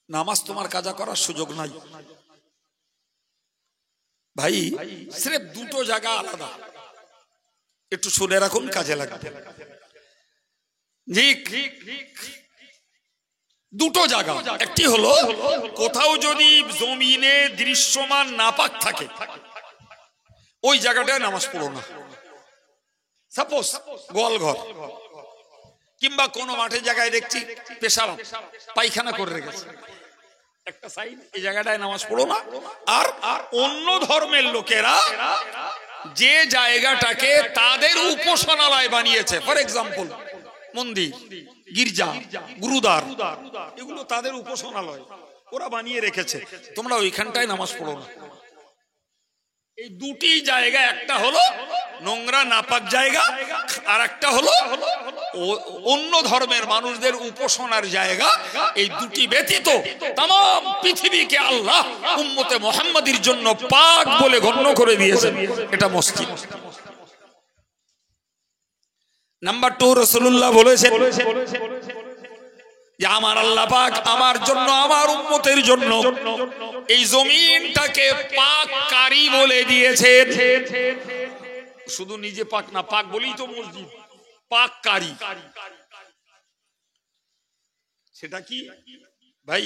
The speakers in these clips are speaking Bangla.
নামাজ তোমার কাজা করার সুযোগ নাই ভাই। সির্ফ দুটো জায়গা আলাদা, একটু শুনে রাখুন, কাজে লাগবে। দুটো জায়গা, একটি হলো কোথাও যদি জমিনে দৃশ্যমান নাপাক থাকে ওই জায়গাটায় নামাজ পড়ো না। সাপোজ গোয়ালঘর কিংবা কোনো মাঠের জায়গায় দেখছি পেশাব পায়খানা করে রেখেছে একটা সাইড, এই জায়গাটায় নামাজ পড়ো না। আর অন্য ধর্মের লোকেরা যে জায়গাটাকে তাদের উপাসনালয় বানিয়েছে, ফর এক্সাম্পল মন্দির, গির্জা, গুরুদ্বার, এগুলো তাদের উপাসনালয়, ওরা বানিয়ে রেখেছে, তোমরা ওইখানটায় নামাজ পড়ো না। এই দুটি জায়গা, একটা হলো নোংরা নাপাক জায়গা, আর একটা হলো অন্য ধর্মের মানুষদের উপাসনার জায়গা। এই দুটি ব্যতীত तमाम পৃথিবীকে আল্লাহ উম্মতে মুহাম্মাদির জন্য পাক বলে গণ্য করে দিয়েছেন, এটা মসজিদ। নাম্বার 2, রাসূলুল্লাহ বলেছেন যে আমার আল্লাহ পাক আমার জন্য, আমার উম্মতের জন্য এই জমিনটাকে পাককারী বলে দিয়েছেন। শুধু নিজে পাক না, পাক বলেই তো মসজিদ, পাককারী। সেটা কি ভাই?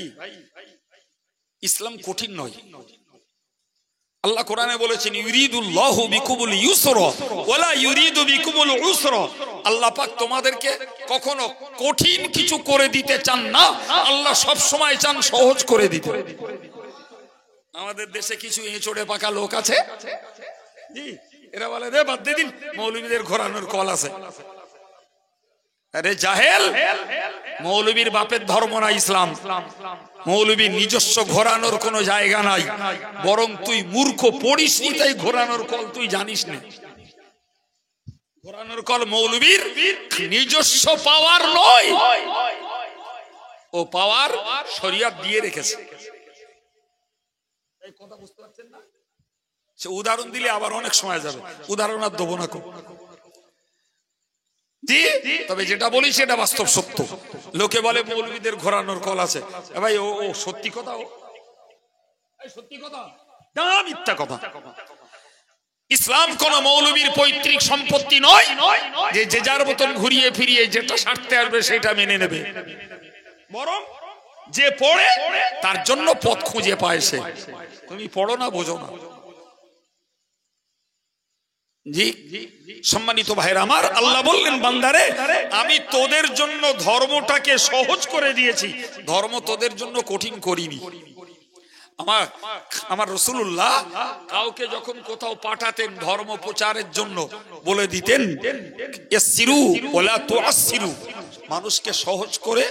ইসলাম কঠিন নয়। আল্লাহ কোরআনে বলেছেন ইউরিদুল্লাহু বিকুমুল ইউসরা ওয়ালা ইউরিদু বিকুমুল উসরা। আল্লাহ পাক তোমাদেরকে কখনো কঠিন কিছু করে দিতে চান না, আল্লাহ সব সময় চান সহজ করে দিতে। আমাদের দেশে কিছু এঁচড়ে পাকা লোক আছে, জি, এরা বলে রে বাদ দিন, মৌলবীদের ঘোরানোর কল আছে। আরে জাহেল, মৌলবীর বাপের ধর্ম না ইসলাম। মৌলবীর নিজস্ব ঘোরানোর কোনো জায়গা নাই, বরং তুই মূর্খ, পড়িসনি তাই ঘোরানোর কল তুই জানিস না। ঘোরানোর কল মৌলবীর নিজস্ব পাওয়ার নয়, ও পাওয়ার শরিয়ত দিয়ে রেখেছে। এই কথা বুঝতে পারছেন না? সে উদাহরণ দিলে আবার অনেক সময় যাবে, উদাহরণ আর দেবো না। তবে যেটা বলি সেটা বাস্তব সত্য। লোকে বলে মৌলবীদের ঘোরানোর কল আছে, ভাই ও সত্যি কথা, সত্যি কথা না মিথ্যা কথা। ইসলাম কোন মৌলবীর পৈতৃক সম্পত্তি নয় যে যে যার মতন ঘুরিয়ে ফিরিয়ে যেটা স্বার্থে আসবে সেটা মেনে নেবে, বরং যে পড়ে তার জন্য পথ খুঁজে পায় সে। তুমি পড়ো না, বোঝো না। জি সম্মানিত ভাইরা আমার, আল্লাহ বললেন বান্দারে আমি তোদের জন্য ধর্মটাকে সহজ করে দিয়েছি, ধর্ম তোদের জন্য কঠিন করিনি। আমার রাসূলুল্লাহ কাউকে যখন কোথাও পাঠাতেন ধর্ম প্রচারের জন্য বলে দিতেন ইয়াসসিরু ওয়ালা তুআসসিরু, মানুষকে সহজ করে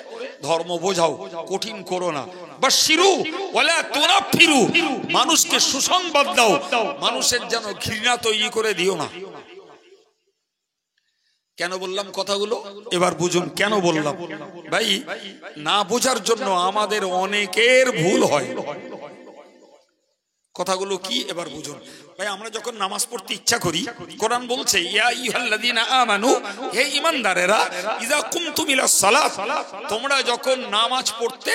ধর্ম বোঝাও, কঠিন করো না। বাশশিরু ওয়ালা তুনাফিরু, মানুষকে সুসংবাদ দাও, মানুষের যেন ঘৃণা তৈরি করে দিও না। কেন বললাম কথাগুলো এবার বুঝুন। কেন বললাম ভাই? না বোঝার জন্য আমাদের অনেকের ভুল হয়। কথাগুলো কি এবার বুঝুন ভাই। আমরা যখন নামাজ পড়তে ইচ্ছা করি, কোরআন বলছে ইয়া আইয়ুহাল্লাযীনা আমানু, হে ঈমানদারেরা, ইযা কুমতুম ইলাস সালাত, তোমরা যখন নামাজ পড়তে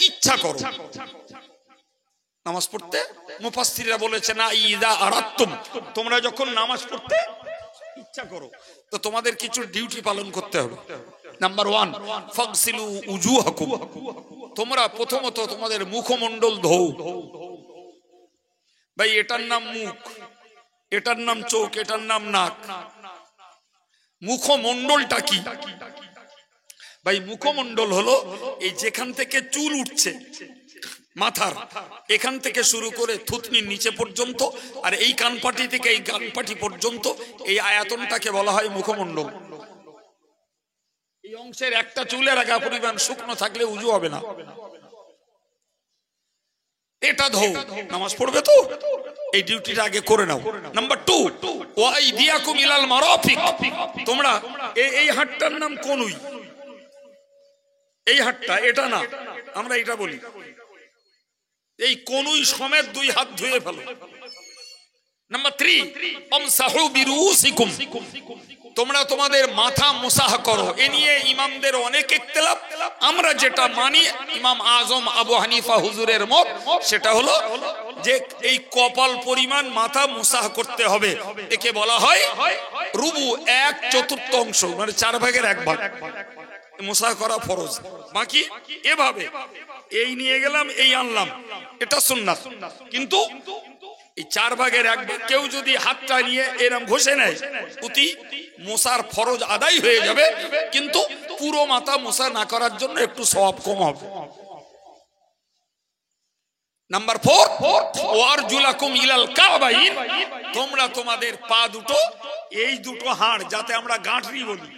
ইচ্ছা করো। নামাজ পড়তে মুফাসসিররা বলেছে না ইযা আরাদতুম, তোমরা যখন নামাজ পড়তে ইচ্ছা করো তো তোমাদের কিছু ডিউটি পালন করতে হবে। নাম্বার 1, ফাগসিলু উজুহাকুম, তোমরা প্রথমত তোমাদের মুখমণ্ডল ধোও। ভাই এটার নাম মুখ, এটার নাম চোখ, এটার নাম নাক। মুখমণ্ডলটা কি ভাই? মুখমণ্ডল হলো এই যেখান থেকে চুল উঠছে মাথার, এখান থেকে শুরু করে থুতনির নিচে পর্যন্ত, আর এই কানপাটি থেকে এই কানপাটি পর্যন্ত, এই আয়তনটাকে বলা হয় মুখমণ্ডল। এই অংশের একটা চুলের আগা পরিমাণ শুকনো থাকলে উজু হবে না। এটা ধোও, নামাজ পড়বে তো এই ডিউটিটা আগে করে নাও। নাম্বার 2, ওয়াইদিয়াকুম ইলাল মারাফিক, তোমরা এই হাতটার নাম কনুই, এই হাতটা, এটা না, আমরা এটা বলি, এই কনুই সমেত 2 হাত ধুয়ে ফেলো। নাম্বার 3, আমসাহু বিরুসিকুম, তোমরা তোমাদের মাথা মুসাহ করো। এ নিয়ে ইমামদের অনেক ইখতিলাফ। আমরা যেটা মানি ইমাম আজম আবু হানিফা হুজুরের মত, সেটা হলো যে এই কপাল পরিমাণ মাথা মুসাহ করতে হবে। একে বলা হয় রুবু, 1/4 মানে 4 ভাগের 1 ভাগ মুসাহ করা ফরজ। বাকি এভাবে এই নিয়ে গেলাম, এই আনলাম, এটা সুন্নাত। কিন্তু এই 4 ভাগের 1 ভাগ কেউ যদি হাতটা নিয়ে এরকম ঘষে নেয়, অতি মোসার ফরজ আদায় হয়ে যাবে, কিন্তু পুরো মাথা মোসা না করার জন্য একটু সওয়াব কম হবে। নাম্বার 4, ওয়ারজুলাকুম ইলাল কাবাইন, তোমরা তোমাদের পা দুটো, এই দুটো হাড় যাতে আমরা গাঁটরি বলি,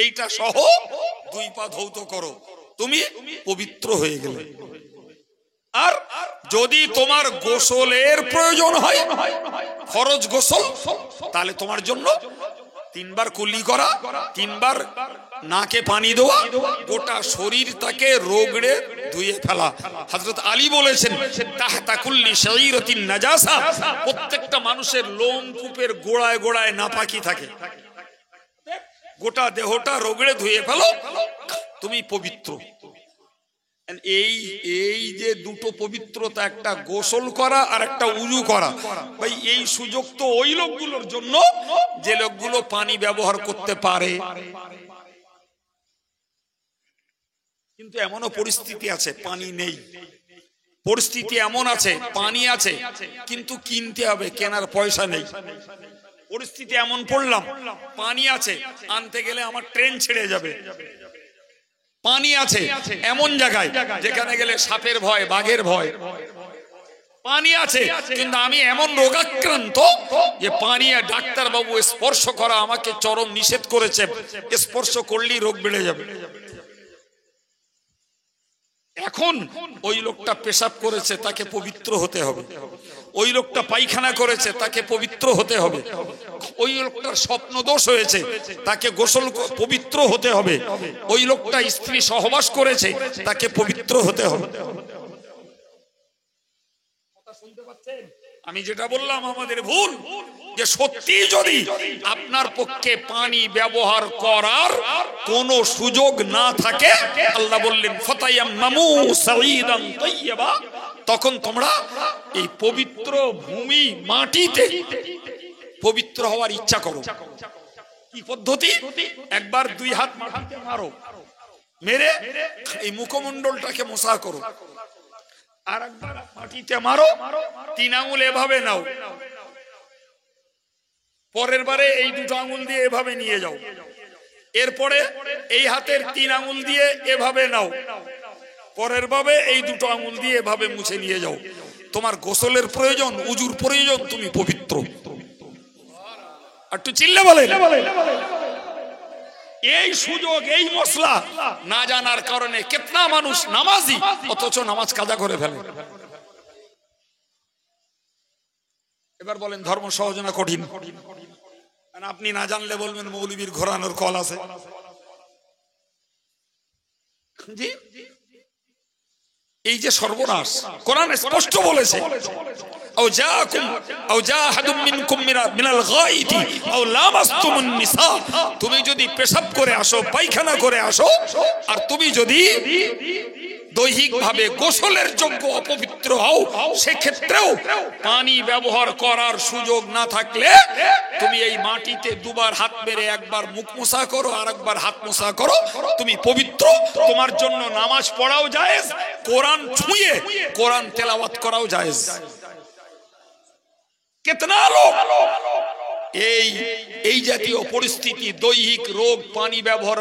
এইটা সহ 2 পা ধৌত করো, তুমি পবিত্র হয়ে গেলে। আর যদি তোমার গোসলের প্রয়োজন হয়, ফরজ গোসল, তাহলে তোমার জন্য 3 বার কুলি করা, 3 বার নাকে পানি দেওয়া, গোটা শরীর তাকে রোগড়ে ধুয়ে ফেলা। হযরত আলী বলেছেন, তাহতা কুল্লি শাইরাতিন নাজাসা, প্রত্যেকটা মানুষের লোমকূপের গোড়ায় গোড়ায় নাপাকি থাকে, গোটা দেহটা রোগড়ে ধুয়ে ফেলো, তুমি পবিত্র। এই যে দুটো পবিত্রতা, একটা গোসল করা আর একটা উযু করা, ভাই এই সুযোগ তো ওই লোকগুলোর জন্য যে লোকগুলো পানি ব্যবহার করতে পারে। কিন্তু এমনও পরিস্থিতি আছে পানি নেই, পরিস্থিতি এমন আছে পানি আছে কিন্তু কিনতে হবে, কেনার পয়সা নেই। পরিস্থিতি এমন পড়লাম, পানি আছে, আনতে গেলে আমার ট্রেন ছেড়ে যাবে। পানি আছে এমন জায়গায় যেখানে গেলে সাপের ভয়, বাঘের ভয়। পানি আছে কিন্তু আমি এমন রোগাক্রান্ত যে পানি ডাক্তার বাবু স্পর্শ করা আমাকে চরম নিষেধ করেছে, স্পর্শ করলেই রোগ বেড়ে যাবে। এখন ওই লোকটা পেশাব করেছে, তাকে পবিত্র হতে হবে। ওই লোকটা পায়খানা করেছে, তাকে পবিত্র হতে হবে। ওই লোকটার স্বপ্ন দোষ হয়েছে, তাকে গোসল পবিত্র হতে হবে। ওই লোকটা স্ত্রী সহবাস করেছে, তাকে পবিত্র হতে হবে। আমি যেটা বললাম আমাদের ভুল, যে সত্যি যদি আপনার পক্ষে পানি ব্যবহার করার কোন সুযোগ না থাকে, আল্লাহ বললেন ফাতায়াম্মামু সাঈদান তাইয়্যিবা, তখন তোমরা এই পবিত্র ভূমি মাটিতে পবিত্র হওয়ার ইচ্ছা করো। কি পদ্ধতি? একবার 2 হাত মাটিতে মারো, মেরে এই মুখমণ্ডলটাকে মোসা করো। আর একবার মাটিতে মারো, 3 আঙ্গুল এভাবে নাও, পরের বারে এই 2 আঙ্গুল দিয়ে এভাবে নিয়ে যাও, এরপরে এই হাতের 3 আঙ্গুল দিয়ে এভাবে নাও, পরের ভাবে এই 2 আঙ্গুল দিয়ে এভাবে মুছে নিয়ে যাও। তোমার গোসলের প্রয়োজন, উজুর প্রয়োজন, তুমি পবিত্র। একটু চিল্লে বলেন। এই সুযোগ, এই মশলা না জানার কারণে কেতনা মানুষ নামাজি অথচ নামাজ কাজা করে ফেলে। এবার বলেন ধর্ম সহজ না কঠিন? আপনি না জানলে বলবেন মৌলবীর ঘোরানোর কল আছে। জি, এই যে সর্বনাশ, কোরআন স্পষ্ট বলেছে, আও জাআকুম আও জাআহাদুম মিনকুম মিনাল গায়িতি আও লামাসতুমুন নিসা, তুমি যদি পেশাব করে আসো, পায়খানা করে আসো, আর তুমি যদি দৈহিকভাবে গোসলের যোগ্য অপবিত্র হও, সেক্ষেত্রেও পানি ব্যবহার করার সুযোগ না থাকলে তুমি এই মাটিতে 2 বার হাত মেরে, একবার মুখ মোছা করো আর একবার হাত মোছা করো, তুমি পবিত্র। তোমার জন্য নামাজ পড়াও জায়েজ, কোরআন ছুঁয়ে কোরআন তেলাওয়াত করাও জায়েজ। কেতনা লোক এই জাতীয় পরিস্থিতি, দৈহিক রোগ, পানি ব্যবহার,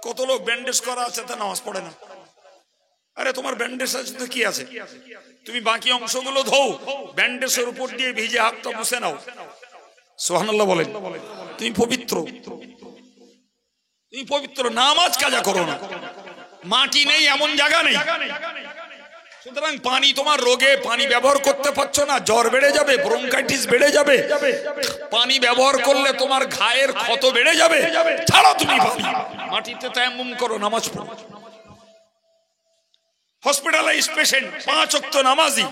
কত লোক ব্যান্ডেজ করা আছে তা নামাজ পড়ে না। আরে তোমার ব্যান্ডেজ আছে তো কি আছে, তুমি বাকি অংশগুলো ধোও, ব্যান্ডেজের উপর দিয়ে ভিজে হাতটা মুছে নাও। সুবহানাল্লাহ বলেন। তুমি পবিত্র, তুমি পবিত্র। নামাজ কাজা করো না। মাটি নেই এমন জায়গা নেই, সুতরাং পানি তোমার রোগে, পানি ব্যবহার করতে পারছো না, জ্বর বেড়ে যাবে, ব্রঙ্কাইটিস বেড়ে যাবে, পানি ব্যবহার করলে তোমার ঘায়ের ক্ষত বেড়ে যাবে। ছাড়ো তুমি পানি, মাটিতে তায়াম্মুম করো, নামাজ পড়ো। হসপিটালাইজ পেশেন্ট, 5 ওয়াক্ত নামাজি,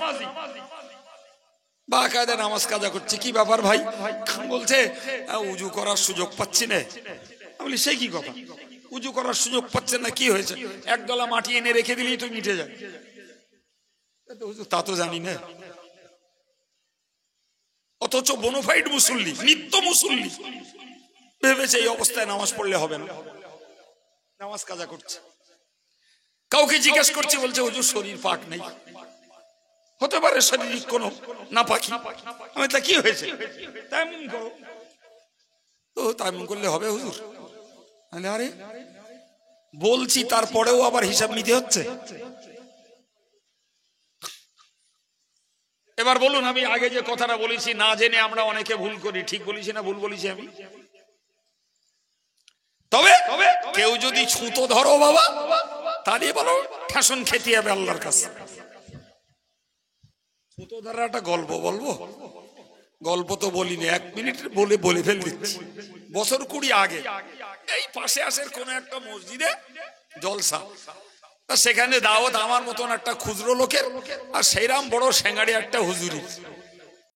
বাকায়দা নামাজ কাজা করছে। কি ব্যাপার ভাই? বলছে উজু করার সুযোগ পাচ্ছি না। আমি বলি সেই কি কথা, উজু করার সুযোগ পাচ্ছেন না, কি হয়েছে? এক ডলা মাটি এনে রেখে দিলেই তো মিটে যায়। তা তো জানি না, অথচ বোনোফাইড মুসল্লি, নিত্য মুসল্লি, ভেবেছে এই অবস্থায় নামাজ পড়লে হবে না, নামাজ কাজা করছে। কাউকে জিজ্ঞেস করছে, বলছে হুজুর শরীর পাক নেই। হতে পারে শারীরিক কোনো নাপাকি। আমি তা কি হয়েছে? তায়াম্মুম করো। তো তায়াম্মুম করলে হবে হুজুর? আরে বলছি, তারপরেও আবার হিসাব নিতে হচ্ছে। এবার বলুন, আমি আগে যে কথাটা বলেছি, না জেনে আমরা অনেকে ভুল করি, ঠিক বলেছি না ভুল বলেছি আমি? তবে কেউ যদি ছুতো ধরো বাবা, তাহলে বলো ঠেসন খেতে হবে আল্লাহর কাছে। ছুতো ধরার একটা গল্প বলবো? গল্প তো বলিনি, 1 মিনিট বলে ফেল দিচ্ছি। বছর 20 আগে এই পাশে আসের কোন একটা মসজিদে জলসা, সেখানে দাওয়াত আমার মতন একটা খুচরো লোকের, আর সেইরাম বড় সেঙ্গাড়ি একটা হুজুরি।